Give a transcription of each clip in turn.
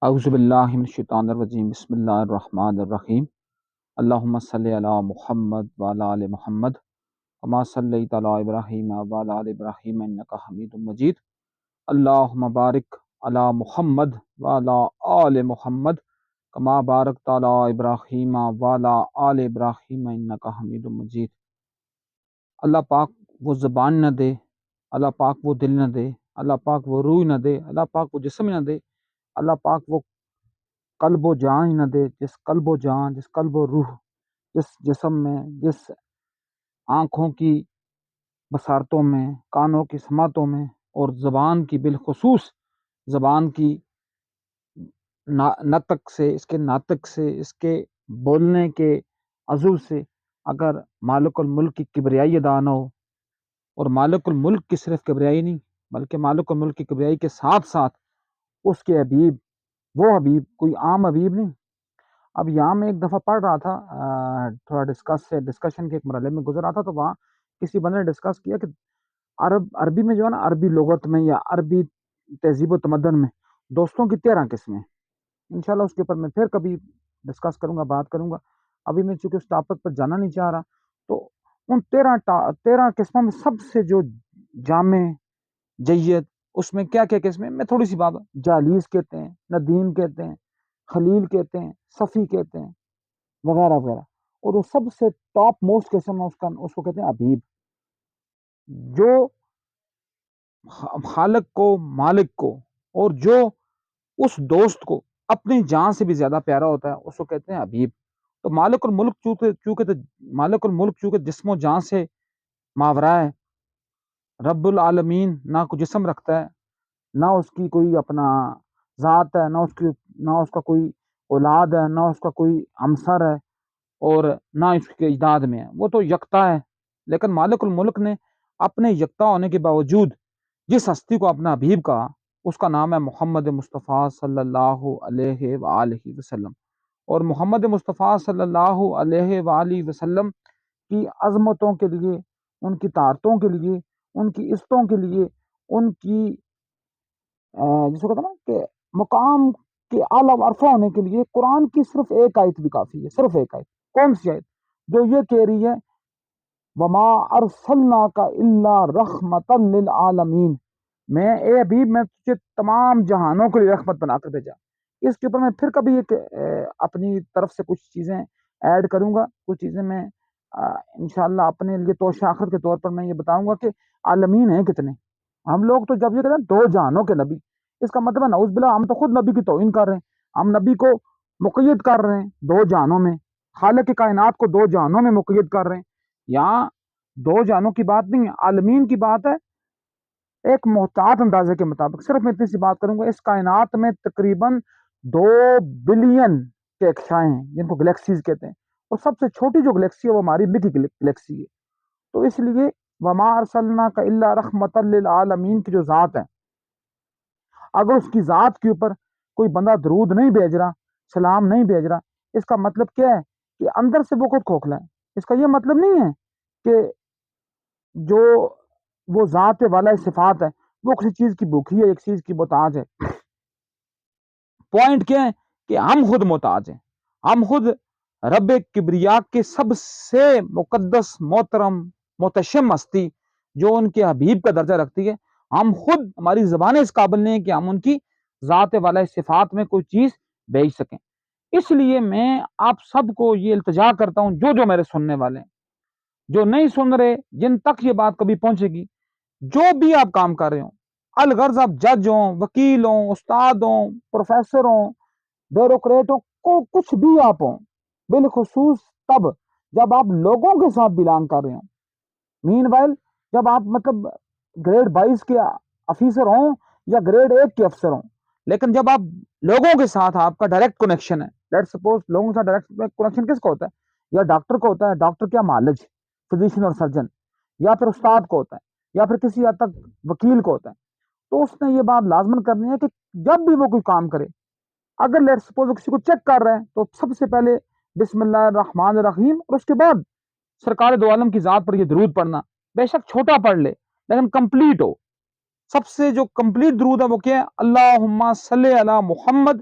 اعوذ باللہ من الشیطان الرجیم بسم اللہ الرحمن الرحیم اللہم صلی علی محمد وعلی آل محمد کما صلیت علی ابراہیم وعلی آل ابراہیم انک حمید مجید اللہم بارک علی محمد وعلی آل محمد کما بارکت علی ابراہیم وعلی آل ابراہیم انک حمید مجید۔ اللہ پاک وہ زبان نہ دے، اللہ پاک وہ دل نہ دے، اللہ پاک وہ روح نہ دے، اللہ پاک وہ جسم نہ دے، اللہ پاک وہ قلب و جان ہی نہ دے جس قلب و جان، جس قلب و روح، جس جسم میں، جس آنکھوں کی بصارتوں میں، کانوں کی سماعتوں میں، اور زبان کی بالخصوص زبان کی نطق سے، اس کے ناطق سے، اس کے بولنے کے عضو سے اگر مالک الملک کی کبریائی ادا نہ ہو، اور مالک الملک کی صرف کبریائی نہیں بلکہ مالک الملک کی کبریائی کے ساتھ ساتھ اس کے حبیب، وہ حبیب کوئی عام حبیب نہیں۔ اب یہاں میں ایک دفعہ پڑھ رہا تھا، تھوڑا ڈسکشن کے ایک مرحلے میں گزر رہا تھا، تو وہاں کسی بندے نے ڈسکس کیا کہ عربی میں جو ہے نا، عربی لغت میں یا عربی تہذیب و تمدن میں دوستوں کی 13 قسمیں۔ انشاءاللہ اس کے اوپر میں پھر کبھی ڈسکس کروں گا، بات کروں گا۔ ابھی میں چونکہ اس ٹاپک پر جانا نہیں چاہ رہا، تو ان 13 قسموں میں سب سے جو جامع جید، اس میں کیا کیا قسمیں، میں تھوڑی سی بات، جالیس کہتے ہیں، ندیم کہتے ہیں، خلیل کہتے ہیں، صفی کہتے ہیں، وغیرہ وغیرہ، اور وہ سب سے ٹاپ موسٹ قسم ہے اس کو کہتے ہیں حبیب، جو خالق کو، مالک کو، اور جو اس دوست کو اپنی جان سے بھی زیادہ پیارا ہوتا ہے، اس کو کہتے ہیں حبیب۔ تو مالک الملک چونکہ جسم و جان سے ماورا ہے، رب العالمین نہ کوئی جسم رکھتا ہے، نہ اس کی کوئی اپنا ذات ہے، نہ اس کا کوئی اولاد ہے، نہ اس کا کوئی ہمسر ہے، اور نہ اس کے اجداد میں ہے، وہ تو یکتا ہے۔ لیکن مالک الملک نے اپنے یکتا ہونے کے باوجود جس ہستی کو اپنا حبیب کہا، اس کا نام ہے محمد مصطفیٰ صلی اللہ علیہ وآلہ وسلم۔ اور محمد مصطفیٰ صلی اللہ علیہ وآلہ وسلم کی عظمتوں کے لیے، ان کی طاعتوں کے لیے، ان کی عزتوں کے لیے، ان کی جس کو کہتے ہیں نا کہ مقام کے اعلیٰ عرفہ ہونے کے لیے قرآن کی صرف ایک آیت بھی کافی ہے، صرف ایک آیت۔ کون سی آیت؟ جو یہ کہہ رہی ہے وما ارسلناک الا رحمتا للعالمین، میں اے حبیب میں تجھے تمام جہانوں کے لیے رحمت بنا کر بھیجا۔ اس کے اوپر میں پھر کبھی ایک اپنی طرف سے کچھ چیزیں ایڈ کروں گا، کچھ چیزیں میں انشاءاللہ اپنے لیے توشہ آخرت کے طور پر میں یہ بتاؤں گا کہ عالمین ہیں کتنے۔ ہم لوگ تو جب یہ کہتے ہیں 2 جہانوں کے نبی، اس کا مطلب ہے نعوذ باللہ ہم تو خود نبی کی توہین کر رہے ہیں، ہم نبی کو مقید کر رہے ہیں 2 جہانوں میں، خالق کائنات کو 2 جہانوں میں مقید کر رہے ہیں۔ یہاں 2 جہانوں کی بات نہیں ہے، عالمین کی بات ہے۔ ایک محتاط اندازے کے مطابق صرف میں اتنی سی بات کروں گا، اس کائنات میں تقریباً 2 بلین کے اقشائیں ہیں جن کو گلیکسیز کہتے ہیں، اور سب سے چھوٹی جو گلیکسی ہے وہ ہماری ملکی گلیکسی ہے۔ تو اس لیے وما ارسلناک الا رحمتا للعالمین کی جو ذات ہے، اگر اس کی ذات کے اوپر کوئی بندہ درود نہیں بھیج رہا، سلام نہیں بھیج رہا، اس کا مطلب کیا ہے کہ اندر سے وہ خود کھوکھلا ہے۔ اس کا یہ مطلب نہیں ہے کہ جو وہ ذات والا صفات ہے وہ کسی چیز کی بھوکی ہے، ایک چیز کی محتاج ہے۔ پوائنٹ کیا ہے کہ ہم خود محتاج ہیں، ہم خود رب کبریا کے سب سے مقدس، محترم، محتشم ہستی جو ان کے حبیب کا درجہ رکھتی ہے، ہم خود، ہماری زبانیں اس قابل نہیں ہیں کہ ہم ان کی ذات والا صفات میں کوئی چیز بھیج سکیں۔ اس لیے میں آپ سب کو یہ التجا کرتا ہوں، جو میرے سننے والے ہیں، جو نہیں سن رہے، جن تک یہ بات کبھی پہنچے گی، جو بھی آپ کام کر رہے ہوں، الغرض آپ جج ہوں، وکیل ہوں، استاد ہوں، پروفیسر ہوں، بیوروکریٹ ہوں، کچھ بھی آپ ہوں، بالخصوص تب جب آپ لوگوں کے ساتھ بلانگ کر رہے ہوں۔ مین وائل جب آپ مطلب گریڈ 22 کے افیسر ہوں یا گریڈ 1 کے افسر ہوں، لیکن جب آپ لوگوں کے ساتھ آپ کا ڈائریکٹ کنیکشن ہے، لیٹ سپوز لوگوں کے ساتھ ڈائریکٹ کنیکشن کس کو ہوتا ہے؟ یا ڈاکٹر کو ہوتا ہے، ڈاکٹر کیا معالج، فزیشین اور سرجن، یا پھر استاد کو ہوتا ہے، یا پھر کسی حد تک وکیل کو ہوتا ہے۔ تو اس نے یہ بات لازمن کرنی ہے کہ جب بھی وہ کوئی کام کرے، اگر لیٹ سپوز کسی کو چیک کر رہے ہیں، تو سب سے پہلے بسم اللہ الرحمن الرحیم، اور اس کے بعد سرکار دو عالم کی ذات پر یہ درود پڑھنا، بے شک چھوٹا پڑھ لے لیکن کمپلیٹ ہو۔ سب سے جو کمپلیٹ درود ہے وہ کیا ہے؟ اللہم صلی علی محمد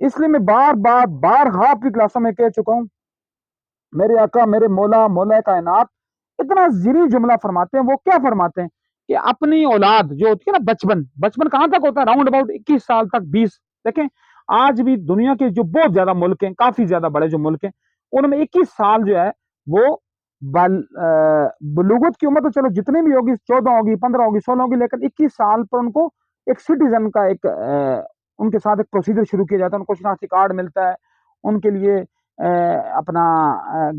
اس لیے میں بارہا آپ کی کلاسوں میں کہہ چکا ہوں، میرے آقا میرے مولا کائنات اتنا زیریں جملہ فرماتے ہیں. وہ کیا فرماتے ہیں کہ اپنی اولاد جو ہوتی ہے نا، بچپن کہاں تک ہوتا ہے؟ راؤنڈ اباؤٹ 21 سال تک، 20. دیکھیں آج بھی دنیا کے جو بہت زیادہ ملک ہیں، کافی زیادہ بڑے جو ملک ہیں، ان میں 21 سال جو ہے وہ بلوغت کی عمر تو چلو جتنی بھی ہوگی، 14 ہوگی، 15 ہوگی، 16 ہوگی، لیکن 21 سال پر ان کو ایک سٹیزن کا ان کے ساتھ ایک پروسیجر شروع کیا جاتا ہے. ان کو شناختی کارڈ ملتا ہے، ان کے لیے اپنا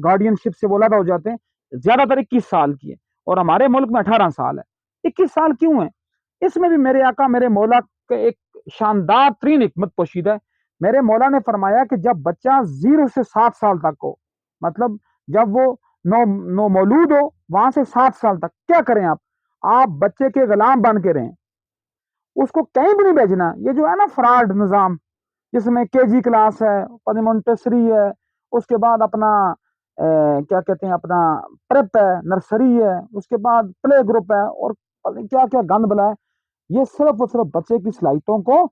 گارڈین شپ سے وہ لگا ہو جاتے ہیں. زیادہ تر 21 سال کی ہے، اور ہمارے ملک میں 18 سال ہے. 21 سال کیوں ہے؟ اس میں بھی میرے آقا میرے مولا کا ایک شاندار ترین حکمت پوشیدہ ہے. میرے مولا نے فرمایا کہ جب بچہ 0 سے 7 سال تک ہو، مطلب جب وہ نو مولود ہو، وہاں سے 7 سال تک کیا کریں آپ بچے کے غلام بن کے رہیں، اس کو کہیں بھی نہیں بھیجنا. یہ جو ہے نا فراڈ نظام، جس میں کے جی کلاس ہے، مونٹیسری ہے، اس کے بعد اپنا کیا کہتے ہیں اپنا پریپ ہے، نرسری ہے، اس کے بعد پلے گروپ ہے، اور کیا کیا گند بلا ہے. یہ صرف اور صرف بچے کی صلاحیتوں کو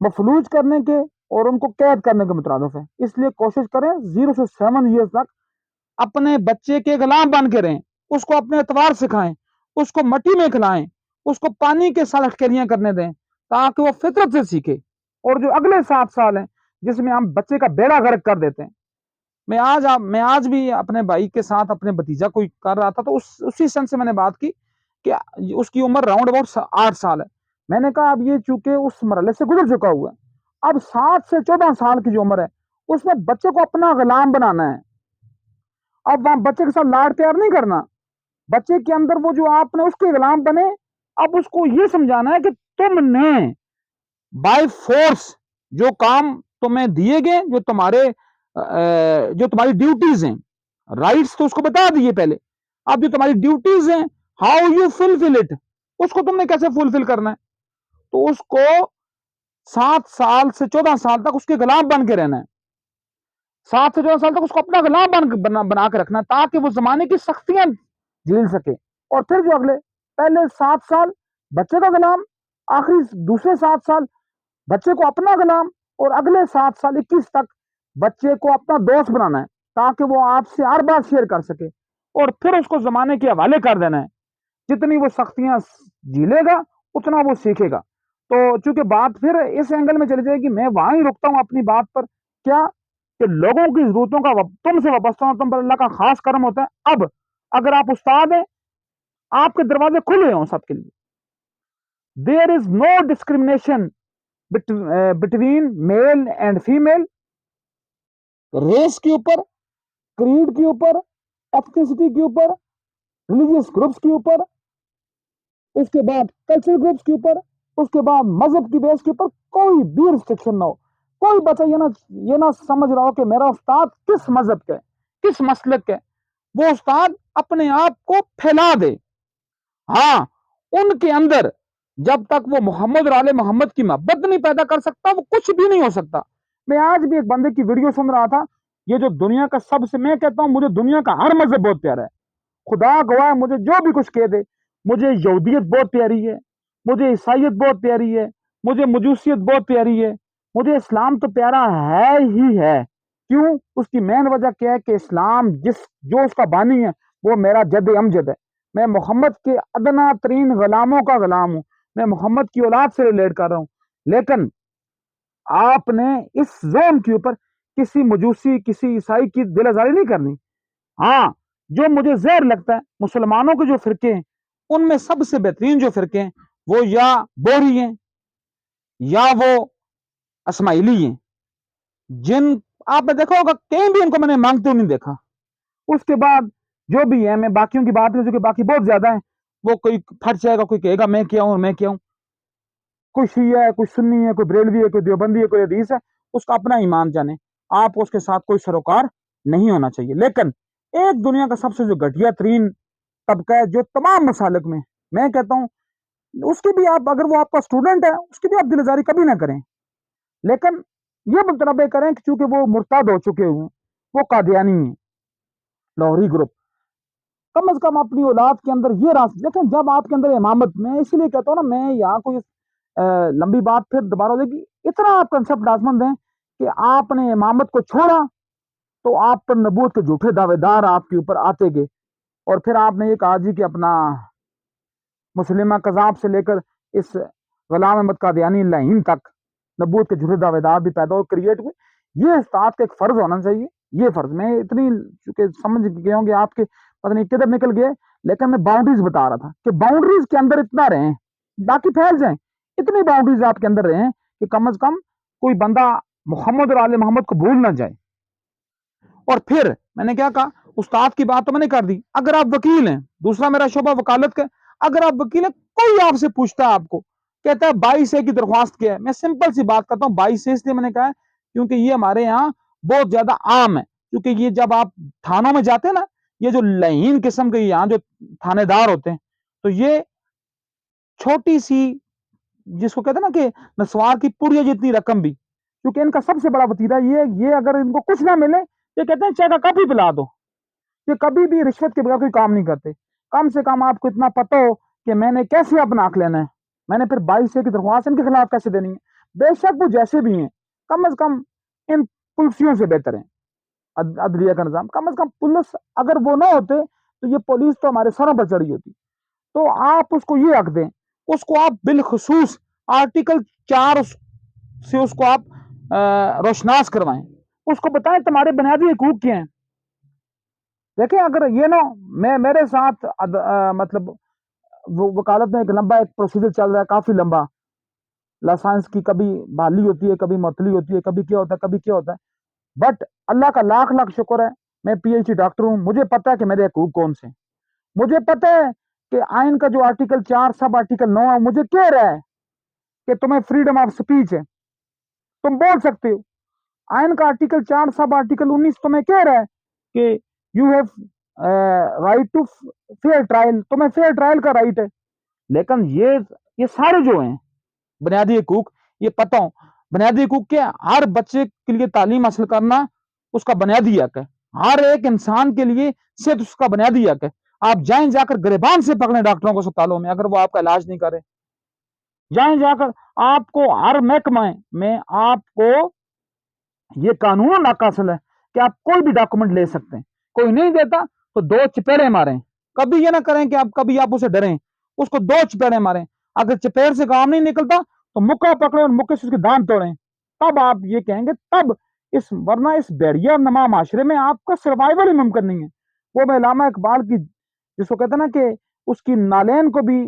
مفلوج کرنے کے اور ان کو قید کرنے کے مترادف ہے. اس لیے کوشش کریں 0 سے 7 ایئر تک اپنے بچے کے غلام بن کے رہیں، اس کو اپنے اعتبار سکھائیں، اس کو مٹی میں کھلائیں، اس کو پانی کے ساتھ اٹکیریاں کرنے دیں، تاکہ وہ فطرت سے سیکھے. اور جو اگلے 7 سال ہیں جس میں ہم بچے کا بیڑا غرق کر دیتے ہیں. میں آج بھی اپنے بھائی کے ساتھ اپنے بھتیجا کوئی کر رہا تھا، تو اسی سن سے میں نے بات کی کہ اس کی عمر راؤنڈ اباؤٹ 8 سال ہے. میں نے کہا اب یہ چونکہ اس مرحلے سے گزر چکا ہوا ہے، اب 7 سے 14 سال کی جو عمر ہے اس میں بچے کو اپنا غلام بنانا ہے. اب وہاں بچے کے ساتھ لاڈ پیار نہیں کرنا، بچے کے اندر وہ جو آپ نے اس کے غلام بنے. اب اس کو یہ سمجھانا ہے کہ تم نے بائی فورس جو کام تمہیں دیے گئے، جو تمہاری ڈیوٹیز ہیں، رائٹس تو اس کو بتا دیے پہلے، اب جو تمہاری ڈیوٹیز ہیں ہاؤ یو فلفل اٹ، اس کو تم نے کیسے فلفل کرنا ہے. تو اس کو 7 سال سے 14 سال تک اس کے غلام بن کے رہنا ہے. 7 سے 14 سال تک اس کو اپنا غلام بنا کے رکھنا، تاکہ وہ زمانے کی سختیاں جھیل سکے. اور پھر جو پہلے 7 سال بچے کا غلام، آخری دوسرے 7 سال بچے کو اپنا غلام، اور اگلے 7 سال 21 تک بچے کو اپنا دوست بنانا ہے، تاکہ وہ آپ سے ہر بات شیئر کر سکے. اور پھر اس کو زمانے کے حوالے کر دینا ہے. جتنی وہ سختیاں جھیلے گا اتنا وہ سیکھے گا. تو چونکہ بات پھر اس اینگل میں چلی جائے گی، میں وہاں ہی رکتا ہوں اپنی بات پر، کیا کہ لوگوں کی ضرورتوں کا تم سے وابستہ ہوں، تم پر اللہ کا خاص کرم ہوتا ہے. اب اگر آپ استاد ہیں، آپ کے دروازے کھلے ہوں سب کے لیے. There is no discrimination between male and female, race کے اوپر، کریڈ کے اوپر، ایتھنیسٹی کے اوپر، ریلیجیس گروپس کے اوپر، اس کے بعد کلچرل گروپس کے اوپر، اس کے بعد مذہب کی بیس کے اوپر کوئی بھی ریسٹرکشن نہ ہو. کوئی بچہ یہ نہ سمجھ رہا ہو کہ میرا استاد کس مذہب کا ہے، کس مسلک کا ہے. وہ استاد اپنے آپ کو پھیلا دے. ہاں ان کے اندر جب تک وہ محمد اور آل محمد کی محبت نہیں پیدا کر سکتا، وہ کچھ بھی نہیں ہو سکتا. میں آج بھی ایک بندے کی ویڈیو سن رہا تھا، یہ جو دنیا کا سب سے، میں کہتا ہوں مجھے دنیا کا ہر مذہب بہت پیارا ہے، خدا گواہ ہے، مجھے جو بھی کچھ کہہ دے. مجھے یہودیت بہت پیاری ہے، مجھے عیسائیت بہت پیاری ہے، مجھے مجوسیت بہت پیاری ہے، مجھے اسلام تو پیارا ہے ہی ہے. کیوں؟ اس کی مین وجہ کیا ہے کہ اسلام جو اس کا بانی ہے وہ میرا جد امجد ہے. میں محمد کے ادنا ترین غلاموں کا غلام ہوں، میں محمد کی اولاد سے ریلیٹ کر رہا ہوں. لیکن آپ نے اس زون کے اوپر کسی مجوسی، کسی عیسائی کی دل آزاری نہیں کرنی. ہاں جو مجھے زہر لگتا ہے، مسلمانوں کے جو فرقے ہیں ان میں سب سے بہترین جو فرقے ہیں وہ یا بوری ہیں یا وہ اسماعیلی ہیں، جن آپ نے دیکھا ہوگا کہیں بھی ان کو میں نے مانگتے نہیں دیکھا. اس کے بعد جو بھی ہے، میں باقیوں کی بات جو کہ باقی بہت زیادہ ہیں، وہ کوئی پھٹ جائے گا، کوئی کہے گا میں کیا ہوں میں کیا ہوں. کوئی شیعہ ہے، کوئی سنی ہے، کوئی بریلوی ہے، کوئی دیوبندی ہے، کوئی حدیث ہے، اس کا اپنا ایمان جانے. آپ کو اس کے ساتھ کوئی سروکار نہیں ہونا چاہیے. لیکن ایک دنیا کا سب سے جو گھٹیا ترین طبقہ ہے جو تمام مسالک میں کہتا ہوں، اس کی بھی آپ، اگر وہ آپ کا اسٹوڈنٹ ہے، اس کی بھی آپ دلزاری کبھی نہ کریں. لیکن یہ مطلب کریں کہ چونکہ وہ مرتد ہو چکے ہوئے ہیں، وہ قادیانی ہیں، لاہوری گروپ، کم از کم اپنی اولاد کے اندر یہ راز. لیکن جب آپ کے اندر امامت، میں اسی لیے کہتا ہوں نا، میں یہاں کوئی لمبی بات پھر دوبارہ ہو جائے گی. اتنا آپ کنسپٹ لازمند ہیں کہ آپ نے امامت کو چھوڑا تو آپ پر نبوت کے جھوٹے دعوے دار آپ کے اوپر آتے گئے, اور پھر آپ نے یہ کہا جی کہ اپنا مسلمہ کذاب سے لے کر اس غلام احمد قادیانی لعین تک نبوت کے جھوٹے دعوے دار بھی پیدا ہو کریٹ ہوئے. یہ استاد کا ایک فرض ہونا چاہیے. یہ فرض میں اتنی چونکہ سمجھ گیا ہوں کہ آپ کے پتہ نہیں کدھر نکل گئے, لیکن میں باؤنڈریز بتا رہا تھا کہ باؤنڈریز کے اندر اتنا رہیں, باقی پھیل جائیں, اتنی باؤنڈریز آپ کے اندر رہیں کہ کم از کم کوئی بندہ محمد اور آل محمد کو بھول نہ جائے. اور پھر میں نے کیا کہا, استاد کی بات تو میں نے کر دی. اگر آپ وکیل ہیں, دوسرا میرا شعبہ وکالت کا, اگر آپ وکیل ہیں, کوئی آپ سے پوچھتا ہے, آپ کو کہتا ہے 22A کی درخواست کیا ہے, میں سمپل سی بات کرتا ہوں 22A اس لیے میں نے کہا ہے کیونکہ یہ ہمارے یہاں بہت زیادہ عام ہے. کیونکہ یہ جب آپ تھانوں میں جاتے ہیں نا, یہ جو لعین قسم کے یہاں جو تھانے دار ہوتے ہیں, تو یہ چھوٹی سی جس کو کہتے ہیں نا کہ نسوار کی پڑیا جتنی رقم بھی, کیونکہ ان کا سب سے بڑا وتیرہ یہ اگر ان کو کچھ نہ ملے, یہ کہتے ہیں چائے کا کپ ہی پلا دو. یہ کبھی بھی رشوت کے بغیر کوئی کام نہیں کرتے. کم سے کم آپ کو اتنا پتہ ہو کہ میں نے کیسے اپنا حق لینا ہے, میں نے پھر 22A کی درخواست ان کے خلاف کیسے دینی ہے. بے شک وہ جیسے بھی ہیں, کم از کم ان پولیسوں سے بہتر ہیں. عدلیہ کا نظام, کم از کم پولیس اگر وہ نہ ہوتے تو یہ پولیس تو ہمارے سروں پر چڑھی ہوتی. تو آپ اس کو یہ حق دیں, اس کو آپ بالخصوص آرٹیکل 4 سے اس کو آپ روشناس کروائیں, اس کو بتائیں تمہارے بنیادی حقوق کیا ہیں. دیکھیں اگر یہ نہ میں میرے ساتھ مطلب وکالت میں ایک لمبا ایک پروسیجر چل رہا ہے, کافی لمبا, لائسنس کی کبھی بحالی ہوتی ہے, کبھی معطلی ہوتی ہے, کبھی کیا ہوتا ہے, کبھی کیا ہوتا ہے. بٹ اللہ کا لاکھ لاکھ شکر ہے, میں PhD ڈاکٹر ہوں, مجھے پتا ہے کہ میرے حقوق کون سے ہیں. مجھے پتا ہے کہ آئین کا جو آرٹیکل 4 سب آرٹیکل 9 ہے, مجھے کہہ رہا ہے کہ تمہیں فریڈم آف سپیچ ہے, تم بول سکتے ہو. آئین کا آرٹیکل 4 سب آرٹیکل 19 تمہیں کہہ رہا ہے کہ you have right to fair trial, تمہیں فیئر ٹرائل کا رائٹ ہے. لیکن یہ سارے جو ہیں بنیادی حقوق, یہ پتہ ہوں بنیادی حقوق کیا, ہر بچے کے لیے تعلیم حاصل کرنا اس کا بنیادی حق ہے. ہر ایک انسان کے لیے صحت اس کا بنیادی حق ہے. آپ جائیں جا کر گریبان سے پکڑیں ڈاکٹروں کو اسپتالوں میں, اگر وہ آپ کا علاج نہیں کرے. جائیں جا کر آپ کو ہر محکمہ میں آپ کو یہ قانون ناقاصل ہے کہ آپ کوئی بھی ڈاکومنٹ لے سکتے ہیں. کوئی نہیں دیتا تو 2 چپیڑے ماریں. کبھی یہ نہ کریں کہ آپ اسے ڈریں, اس کو 2 چپیڑے ماریں. اگر چپیڑ سے کام نہیں نکلتا تو مکہ پکڑیں اور مکے سے اس کے دانت توڑیں, تب آپ یہ کہیں گے. تب ورنہ اس بیڑیا نما معاشرے میں آپ کا سروائیول ہی ممکن نہیں ہے. وہ میں علامہ اقبال کی جس کو کہتے ہیں نا کہ اس کی نالین کو بھی,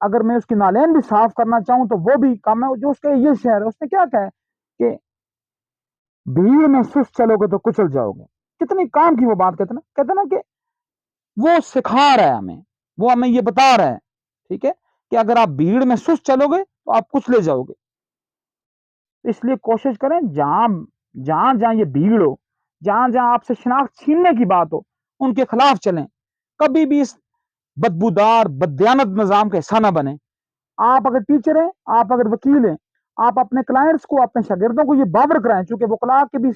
اگر میں اس کی نالین بھی صاف کرنا چاہوں تو وہ بھی کام ہے. جو اس کا یہ شعر ہے, اس نے کیا کہا ہے کہ بھیڑ میں سست چلو گے تو کچل جاؤ گے. کتنی کام کی وہ بات کہتے نا کہ وہ سکھا رہا ہے ہمیں, وہ ہمیں یہ بتا رہا ہے, ٹھیک ہے, کہ اگر آپ بھیڑ میں سست چلو گے تو آپ کچلے جاؤ گے. اس لیے کوشش کریں جہاں یہ بھیڑ ہو, جہاں آپ سے شناخت چھیننے کی بات ہو, ان کے خلاف چلیں. کبھی بھی اس بدبودار بددیانت نظام کا حصہ نہ بنیں. آپ اگر ٹیچر ہیں, آپ اگر وکیل ہیں, آپ اپنے کلائنٹس کو, اپنے شاگردوں کو یہ باور کرائیں. چونکہ وکلاء کے بھی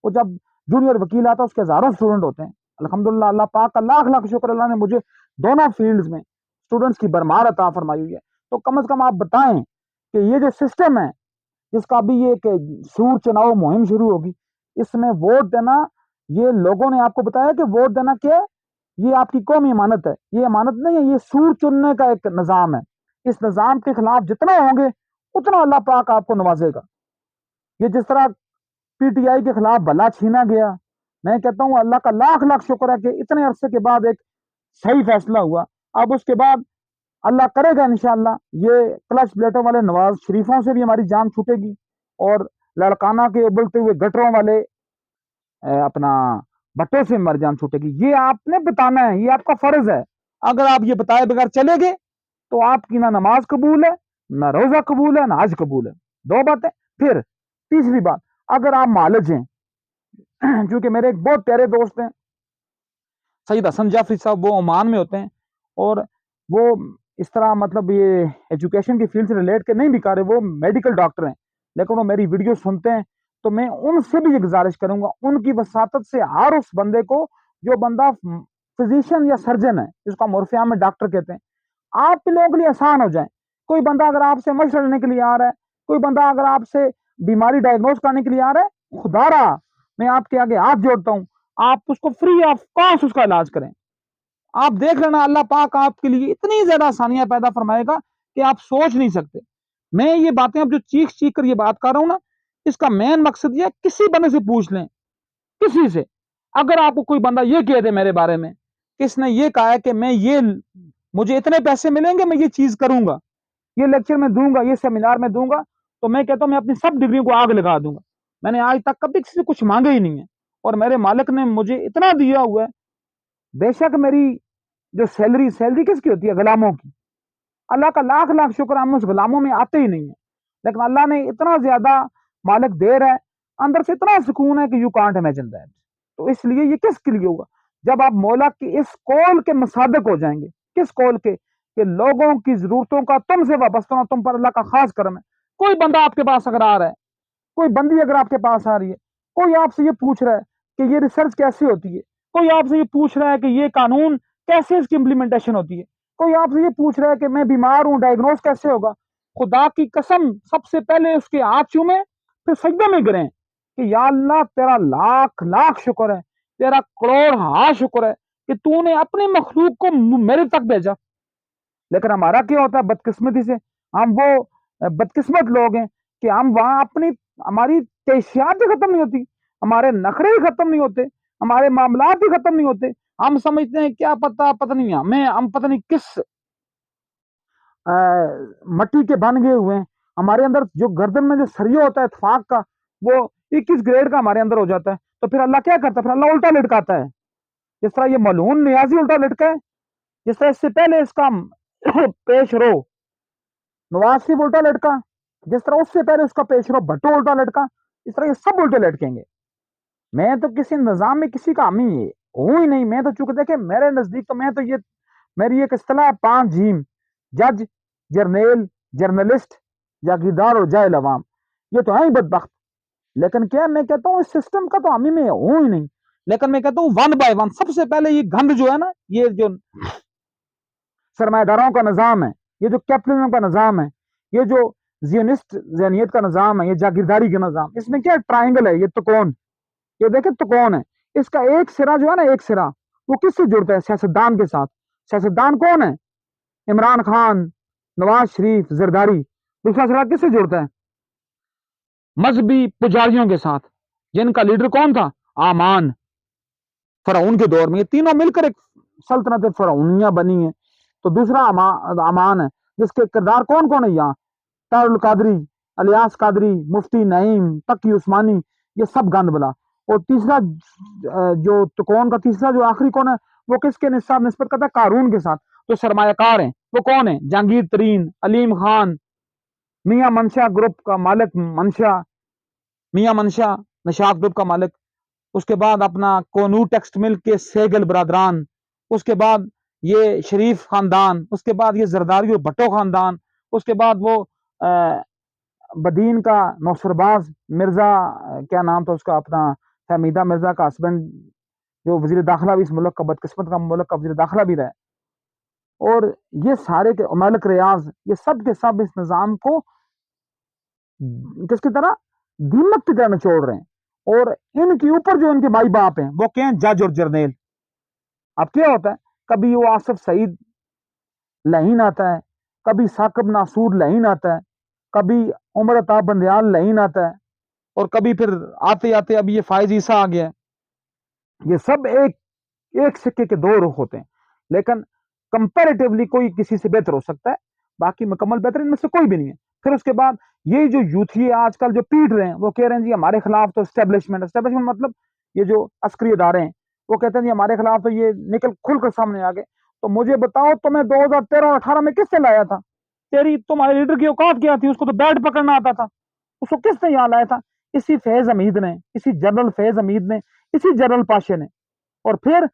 وہ جب جونیئر وکیل آتا ہے اس کے ہزاروں اسٹوڈنٹ ہوتے ہیں. الحمدللہ اللہ پاک کا لاکھ لاکھ شکر, اللہ نے مجھے دونوں فیلڈز میں اسٹوڈنٹس کی بھرمار عطا فرمائی ہوئی ہے. تو کم از کم آپ بتائیں کہ یہ جو سسٹم ہے جس کا بھی یہ کہ سور چناؤ مہم شروع ہوگی, اس میں ووٹ دینا, یہ لوگوں نے آپ کو بتایا کہ ووٹ دینا کیا, یہ آپ کی قومی امانت ہے. یہ امانت نہیں ہے, یہ سور چننے کا ایک نظام ہے. اس نظام کے خلاف جتنا ہوں گے اتنا اللہ پاک آپ کو نوازے گا. یہ جس طرح PTI کے خلاف بھلا چھینا گیا, میں کہتا ہوں اللہ کا لاکھ لاکھ شکر ہے کہ اتنے عرصے کے بعد ایک صحیح فیصلہ ہوا. اب اس کے بعد اللہ کرے گا انشاءاللہ یہ کلچ پلیٹوں والے نواز شریفوں سے بھی ہماری جان چھوٹے گی, اور لڑکانہ کے ابلتے ہوئے گٹروں والے اپنا بٹوں سے مر جان چھوٹے گی. یہ آپ نے بتانا ہے, یہ آپ کا فرض ہے. اگر آپ یہ بتائے بغیر چلے گے تو آپ کی نہ نماز قبول ہے, نہ روزہ قبول ہے, نہ حج قبول ہے. 2 باتیں. پھر تیسری بات, اگر آپ معالج ہیں, چونکہ میرے ایک بہت پیارے دوست ہیں سید حسن جعفری صاحب, وہ عمان میں ہوتے ہیں, اور وہ اس طرح مطلب یہ ایجوکیشن کی فیلڈ سے ریلیٹ کے نہیں بھی کر رہے, وہ میڈیکل ڈاکٹر ہیں, لیکن وہ میری ویڈیو سنتے ہیں. تو میں ان سے بھی یہ گزارش کروں گا, ان کی وساطت سے ہر اس بندے کو جو بندہ فزیشین یا سرجن ہے, جس کو ہم عرف عام میں ڈاکٹر کہتے ہیں, آپ لوگوں کے لیے آسان ہو جائیں. کوئی بندہ اگر آپ سے مشورہ لینے کے لیے آ رہا ہے، کوئی بندہ اگر آپ سے بیماری ڈائگنوز کرنے کے لیے آ رہا ہے، خدا را میں آپ کے آگے ہاتھ جوڑتا ہوں، آپ اس کو فری آف کاسٹ اس کا علاج کریں. آپ دیکھ لینا اللہ پاک آپ کے لیے اتنی زیادہ آسانیاں پیدا فرمائے گا کہ آپ سوچ نہیں سکتے. میں یہ باتیں اب جو چیخ چیخ کر یہ بات کر رہا ہوں نا، اس کا مین مقصد یہ کسی بندے سے پوچھ لیں، کسی سے اگر آپ کو کوئی بندہ یہ کہہ دے میرے بارے میں کہ اس نے یہ کہا ہے کہ میں یہ مجھے اتنے پیسے ملیں گے میں یہ چیز کروں گا، یہ لیکچر میں دوں گا، یہ سیمینار میں دوں گا، تو میں کہتا ہوں میں اپنی سب ڈگریوں کو آگ لگا دوں گا. میں نے آج تک کبھی کسی سے کچھ مانگا ہی نہیں ہے، اور میرے مالک نے مجھے اتنا دیا ہوا ہے. بے شک میری جو سیلری کس کی ہوتی ہے؟ غلاموں کی. اللہ کا لاکھ لاکھ شکر، ہم اس غلاموں میں آتے ہی نہیں ہیں، لیکن اللہ نے اتنا زیادہ مالک دے رہا ہے، اندر سے اتنا سکون ہے کہ یو کانٹ امیجن دیٹ. تو اس لیے یہ کس کے لیے ہوگا؟ جب آپ مولا کی اس قول کے مصادق ہو جائیں گے. کس قول کے؟ کہ لوگوں کی ضرورتوں کا تم سے وابستہ ہونا تم پر اللہ کا خاص کرم ہے. کوئی بندہ آپ کے پاس اگر آ رہا ہے، کوئی بندی اگر آپ کے پاس آ رہی ہے، کوئی آپ سے یہ پوچھ رہا ہے کہ یہ ریسرچ کیسے ہوتی ہے، کوئی آپ سے یہ پوچھ رہا ہے کہ یہ قانون کیسے اس کی امپلیمنٹیشن ہوتی ہے، کوئی آپ سے یہ پوچھ رہا ہے کہ میں بیمار ہوں، ڈائگنوز کیسے ہوگا، خدا کی قسم سب سے پہلے اس کے ہاتھ چومیں، پھر سجدے میں گریں کہ یا اللہ تیرا لاکھ لاکھ شکر ہے، تیرا کروڑ ہاں شکر ہے کہ تو نے اپنی مخلوق کو میرے تک بھیجا. لیکن ہمارا کیا ہوتا ہے بدقسمتی سے؟ ہم وہ بدقسمت لوگ ہیں کہ ہم وہاں ہماری کیفیات بھی ختم نہیں ہوتی، ہمارے نخرے بھی ختم نہیں ہوتے، ہمارے معاملات بھی ختم نہیں ہوتے. ہم سمجھتے ہیں کیا پتہ نہیں ہم پتہ نہیں کس مٹی کے بن گئے ہوئے ہیں. ہمارے اندر جو گردن میں جو سریہ ہوتا ہے اتفاق کا، وہ 21 گریڈ کا ہمارے اندر ہو جاتا ہے. تو پھر اللہ کیا کرتا ہے؟ پھر اللہ الٹا لٹکاتا ہے. جس طرح یہ ملعون نیازی الٹا لٹکا ہے، جس طرح اس سے پہلے اس کا پیش رو نواز شریف الٹا لٹکا، جس طرح اس سے پہلے اس کا پیش رو بھٹو الٹا لٹکا، اس طرح یہ سب الٹے لٹکیں گے. میں تو کسی نظام میں کسی کا حامی ہوں ہی نہیں. میں تو چونکہ دیکھیں میرے نزدیک تو میں تو یہ میری ایک اصطلاح ہے 5 جیم: جج، جرنیل، جرنلسٹ، جاگیردار اور جاہل عوام. یہ تو ہے ہی بدبخت. لیکن کیا میں کہتا ہوں اس سسٹم کا تو حامی میں ہوں ہی نہیں. لیکن میں کہتا ہوں ون بائی ون سب سے پہلے یہ گند جو ہے نا، یہ جو سرمایہ داروں کا نظام ہے، یہ جو کیپٹلزم کا نظام ہے، یہ جو زیونسٹ ذہنیت کا نظام ہے، یہ جاگیرداری کا نظام، اس میں کیا ٹرائنگل ہے، یہ تکون. یہ دیکھیں تکون ہے. اس کا ایک سرا جو ہے نا، ایک سرا وہ کس سے جڑتا ہے؟ سیاستدان کے ساتھ. سیاستدان کون ہے؟ عمران خان، نواز شریف، زرداری. دوسرا سرا کس سے جڑتا ہے؟ مذہبی پجاریوں کے ساتھ، جن کا لیڈر کون تھا؟ آمان، فرعون کے دور میں. یہ تینوں مل کر ایک سلطنت فرعونیہ بنی ہے. تو دوسرا امان ہے، جس کے کردار کون کون ہے یہاں؟ طاہر القادری، الیاس قادری، مفتی نعیم، تقی عثمانی، یہ سب گند بلا. اور تیسرا جو تکون کا تیسرا جو آخری کون ہے، وہ کس کے ساتھ نسبت کرتا ہے؟ قارون کے ساتھ. تو سرمایہ کار ہیں وہ کون ہیں؟ جہانگیر ترین، علیم خان، میاں منشا گروپ کا مالک، میاں منشا نشاط گروپ کا مالک. اس کے بعد اپنا کونو ٹیکسٹ مل کے سیگل برادران. اس کے بعد یہ شریف خاندان. اس کے بعد یہ زرداری اور بھٹو خاندان. اس کے بعد وہ بدین کا نوسرباز مرزا، کیا نام تھا اس کا، اپنا حمیدہ مرزا کا ہسبینڈ، جو وزیر داخلہ بھی اس ملک کا، بدقسمت کا ملک کا وزیر داخلہ بھی رہا. اور یہ سارے کے ملک ریاض، یہ سب کے سب اس نظام کو کس کی طرح دیمک کی طرح نچوڑ رہے ہیں. اور ان کے اوپر جو ان کے بھائی باپ ہیں وہ کیا ہیں؟ جج اور جرنیل. اب کیا ہوتا ہے؟ کبھی وہ آصف سعید لہین آتا ہے، کبھی ثاقب ناصور لہین آتا ہے، کبھی عمر عطا بندیال لہین آتا ہے، اور کبھی پھر آتے آتے ابھی یہ فائز عیسیٰ آ گیا ہے. یہ سب ایک سکے کے دو رخ ہوتے ہیں، لیکن کمپیریٹیولی کوئی کسی سے بہتر ہو سکتا ہے، باقی مکمل بہتر ان میں سے کوئی بھی نہیں ہے. پھر اس کے بعد یہ جو یوتھی آج کل جو پیٹ رہے ہیں، وہ کہہ رہے ہیں جی ہمارے خلاف تو اسٹیبلشمنٹ مطلب یہ جو عسکری ادارے ہیں، وہ کہتے ہیں جی ہمارے خلاف تو یہ نکل کھل کر سامنے آ گئے. تو مجھے بتاؤ تمہیں 2013 اور 18 میں کس سے لایا تھا؟ تمہارے لیڈر کی اوقات کیا تھی؟ اس کو تو بیٹ پکڑنا آتا تھا. اس کو کس نے یہاں لایا تھا؟ اسی فیض حمید نے، اسی جنرل فیض حمید نے، اسی جنرل پاشے نے. اور پھر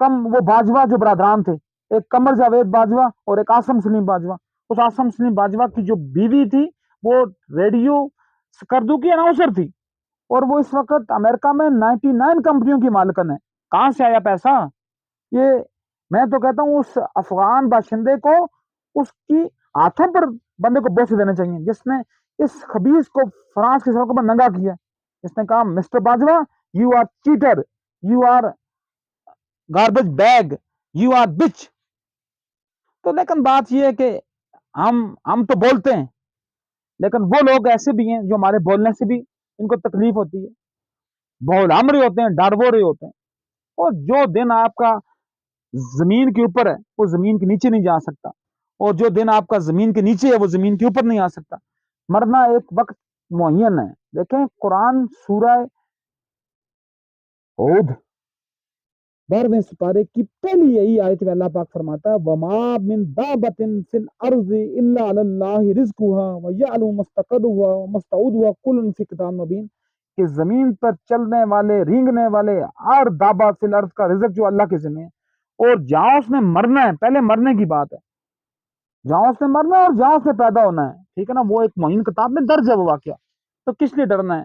وہ باجوہ جو برادران تھے، ایک قمر جاوید باجوہ اور ایک آسم سلیم باجوہ. اس آسم سلیم باجوہ کی جو بیوی تھی وہ ریڈیو سکردو کی اناؤنسر تھی، اور وہ اس وقت امریکہ میں 99 کمپنیوں کی مالکن ہے. کہاں سے آیا پیسہ؟ یہ میں تو کہتا ہوں اس افغان باشندے کو اس کی ہاتھوں پر بندے کو بوسے دینے چاہیے. جس نے اس خبیث کو فرانس کی سڑکوں پر ننگا کیا, جس نے کہا mister Bajwa you are cheater, you are garbage bag, you are bitch. تو لیکن بات یہ ہے کہ ہم تو بولتے ہیں, لیکن وہ لوگ ایسے بھی ہیں جو ہمارے بولنے سے بھی ان کو تکلیف ہوتی ہے, بہلام رہے ہوتے ہیں, ڈر بو رہے ہوتے ہیں. اور جو دن آپ کا زمین کے اوپر ہے وہ زمین کے نیچے نہیں جا سکتا, اور جو دن آپ کا زمین کے نیچے ہے وہ زمین کے اوپر نہیں آ سکتا. مرنا ایک وقت معین ہے. دیکھیں قرآن سورہ ہود 12ویں سپارے کی پہلی یہی آیت میں اللہ پاک فرماتا ہے وما من دابۃ فی الارض الا علی اللہ رزقها ویعلم مستقرها ومستودعها کل فی کتاب مبین, کہ زمین پر چلنے والے رینگنے والے ہر دابہ فی الارض کا رزق جو اللہ کے ذمہ ہے, اور جہاں اس نے مرنا ہے, پہلے مرنے کی بات ہے, جہاں اس نے مرنا ہے اور جہاں اس نے پیدا ہونا ہے, ٹھیک ہے نا, وہ ایک معین کتاب میں درج ہے وہ واقعہ. تو کس لیے ڈرنا ہے؟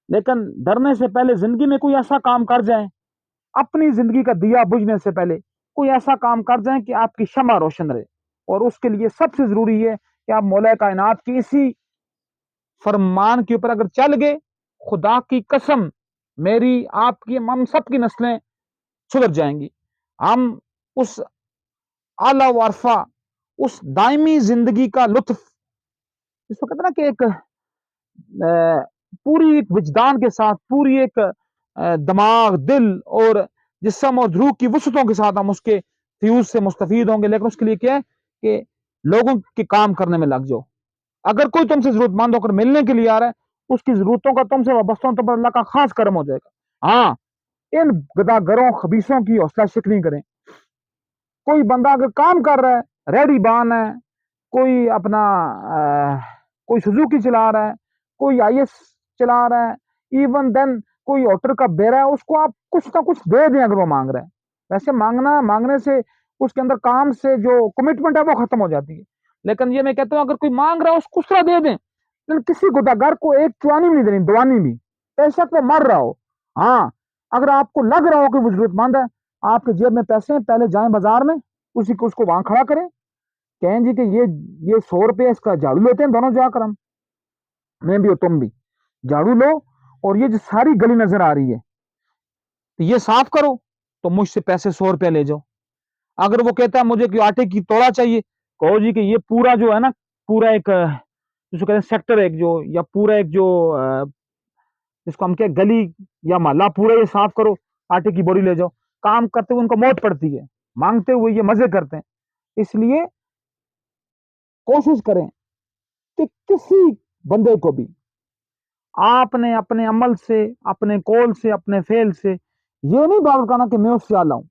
لیکن ڈرنے سے پہلے زندگی میں کوئی ایسا کام کر جائیں, اپنی زندگی کا دیا بجھنے سے پہلے کوئی ایسا کام کر جائیں کہ آپ کی شمع روشن رہے. اور اس کے لیے سب سے ضروری ہے کہ آپ مولا کائنات کی اسی فرمان کے اوپر اگر چل گئے, خدا کی قسم میری آپ کی ہم سب کی نسلیں سدھر جائیں گی. ہم اس اعلی و عرفہ, اس دائمی زندگی کا لطف, اس کو کہتے ہیں نا کہ ایک پوری ایک وجدان کے ساتھ, پوری ایک دماغ, دل اور جسم اور روح کی وسعتوں کے ساتھ ہم اس کے فیوز سے مستفید ہوں گے. لیکن اس کے لیے کیا ہے کہ لوگوں کے کام کرنے میں لگ جاؤ. اگر کوئی تم سے ضرورت مند ہو کر ملنے کے لیے آ رہا ہے, اس کی ضرورتوں کا تم سے وابستہ ہوں تو اللہ کا خاص کرم ہو جائے گا. ہاں, ان گداگروں خبیثوں کی حوصلہ شکنی کریں. کوئی بندہ اگر کام کر رہا ہے, ریڈی بان ہے, کوئی اپنا کوئی سزوکی چلا رہا ہے, کوئی آئی ایس چلا رہا ہے, ایون دین کوئی ہوٹل کا بیرا ہے, اس کو آپ کچھ نہ کچھ دے دیں اگر وہ مانگ رہا ہے. ویسے مانگنے سے اس کے اندر کام سے جو کمٹمنٹ ہے وہ ختم ہو جاتی ہے. لیکن یہ میں کہتا ہوں اگر کوئی مانگ رہا ہے اس کو کچھ دے دیں. لیکن کسی گداگر کو ایک چوانی نہیں دینی, دوانی بھی, پیسہ کو مر رہا ہو. ہاں, اگر آپ کو لگ رہا ہو کہ وہ ضرورت مند ہے, آپ کے جیب میں پیسے ہیں, پہلے جائیں بازار میں, اس کو وہاں کھڑا کریں, کہیں جی کہ یہ 100 روپے اس کا جھاڑو لیتے ہیں دونوں جا کر, ہم میں بھی اور تم بھی جھاڑو لو, اور یہ جو ساری گلی نظر آ رہی ہے یہ صاف کرو, تو مجھ سے پیسے 100 روپے لے جاؤ. اگر وہ کہتا ہے مجھے کوئی آٹے کی توڑا چاہیے, کہو جی کہ یہ پورا جو ہے نا, پورا ایک جس کو کہتے ہیں سیکٹر ایک جو, یا پورا ایک جو جس کو ہم کہ گلی یا محلہ پورا یہ صاف کرو, آٹے کی بوری لے جاؤ. کام کرتے ہوئے ان کو موت پڑتی ہے, مانگتے ہوئے یہ مزے کرتے ہیں. اس لیے کوشش کریں کہ کسی بندے کو بھی آپ نے اپنے عمل سے, اپنے قول سے, اپنے فعل سے یہ نہیں بات کرنا کہ میں اس سے اعلیٰ ہوں.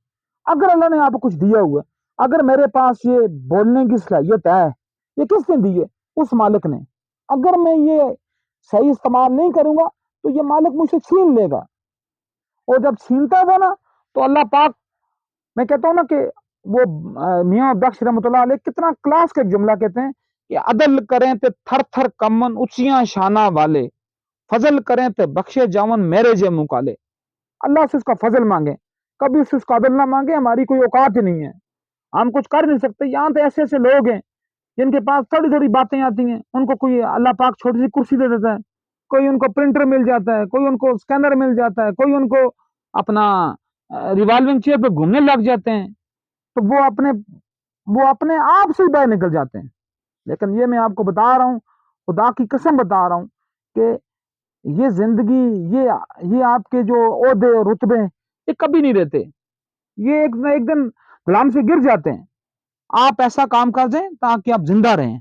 اگر اللہ نے آپ کو کچھ دیا ہوا ہے, اگر میرے پاس یہ بولنے کی صلاحیت ہے, یہ کس نے دی ہے؟ اس مالک نے. اگر میں یہ صحیح استعمال نہیں کروں گا تو یہ مالک مجھ سے چھین لے گا, اور جب چھینتا ہے نا تو اللہ پاک, میں کہتا ہوں نا کہ وہ میاں بخش رحمۃ اللہ علیہ کتنا کلاس کا جملہ کہتے ہیں کہ عدل کریں تے تھر تھر کمن اچیاں شانہ والے, فضل کریں تے بخشے جاون میرے جے منہ کالے. اللہ سے اس کا فضل مانگیں, کبھی اس کا عدل نہ مانگیں. ہماری کوئی اوقات ہی نہیں ہے, ہم کچھ کر نہیں سکتے. یہاں تو ایسے ایسے لوگ ہیں جن کے پاس تھوڑی تھوڑی باتیں آتی ہیں, ان کو کوئی اللہ پاک چھوٹی سی کرسی دے دیتا ہے, کوئی ان کو پرنٹر مل جاتا ہے, کوئی ان کو اسکینر مل جاتا ہے, کوئی ان کو اپنا ریوالونگ چیئر پہ گھومنے لگ جاتے ہیں, تو وہ اپنے آپ سے باہر نکل جاتے ہیں. لیکن یہ میں آپ کو بتا رہا ہوں, خدا کی قسم بتا رہا ہوں کہ یہ زندگی, یہ آپ کے جو عہدے اور رتبے یہ کبھی نہیں رہتے, یہ ایک نہ ایک دن غلام سے گر جاتے ہیں. آپ ایسا کام کر دیں تاکہ آپ زندہ رہیں,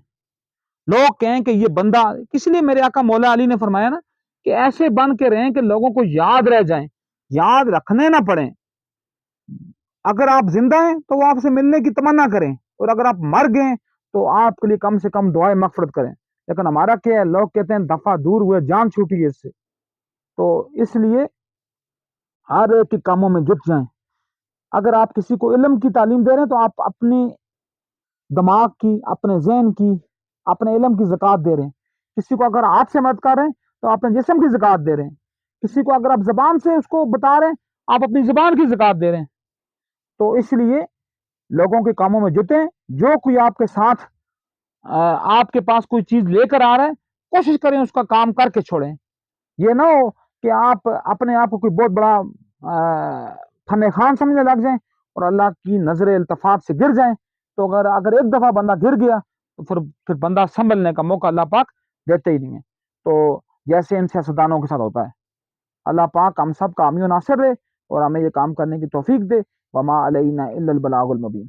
لوگ کہیں کہ یہ بندہ, اس لیے میرے آقا مولا علی نے فرمایا نا کہ ایسے بن کے رہیں کہ لوگوں کو یاد رہ جائیں, یاد رکھنے نہ پڑیں. اگر آپ زندہ ہیں تو وہ آپ سے ملنے کی تمنا کریں, اور اگر آپ مر گئے تو آپ کے لیے کم سے کم دعائیں مغفرت کریں. لیکن ہمارا کیا ہے, لوگ کہتے ہیں دفعہ دور ہوئے جان چھوٹی ہے اس سے. تو اس لیے ہر ایک کے کاموں میں جٹ جائیں. اگر آپ کسی کو علم کی تعلیم دے رہے ہیں تو آپ اپنی دماغ کی, اپنے ذہن کی, اپنے علم کی زکوٰۃ دے رہے ہیں. کسی کو اگر ہاتھ سے مدد کر رہے ہیں تو اپنے جسم کی زکوٰۃ دے رہے ہیں. کسی کو اگر آپ زبان سے اس کو بتا رہے ہیں, آپ اپنی زبان کی زکوٰۃ دے رہے ہیں. تو اس لیے لوگوں کے کاموں میں جٹیں. جو کوئی آپ کے ساتھ آپ کے پاس کوئی چیز لے کر آ رہا ہے، کوشش کریں اس کا کام کر کے چھوڑیں. یہ نہ ہو کہ آپ اپنے آپ کو کوئی بہت بڑا فن خان سمجھنے لگ جائیں اور اللہ کی نظر التفات سے گر جائیں. تو اگر ایک دفعہ بندہ گر گیا تو پھر بندہ سنبھلنے کا موقع اللہ پاک دیتے ہی نہیں ہے. تو جیسے ان سیاستدانوں کے ساتھ ہوتا ہے، اللہ پاک ہم سب کا حامی و ناصر رہے اور ہمیں یہ کام کرنے کی توفیق دے. وما علینا الا البلاغ المبین.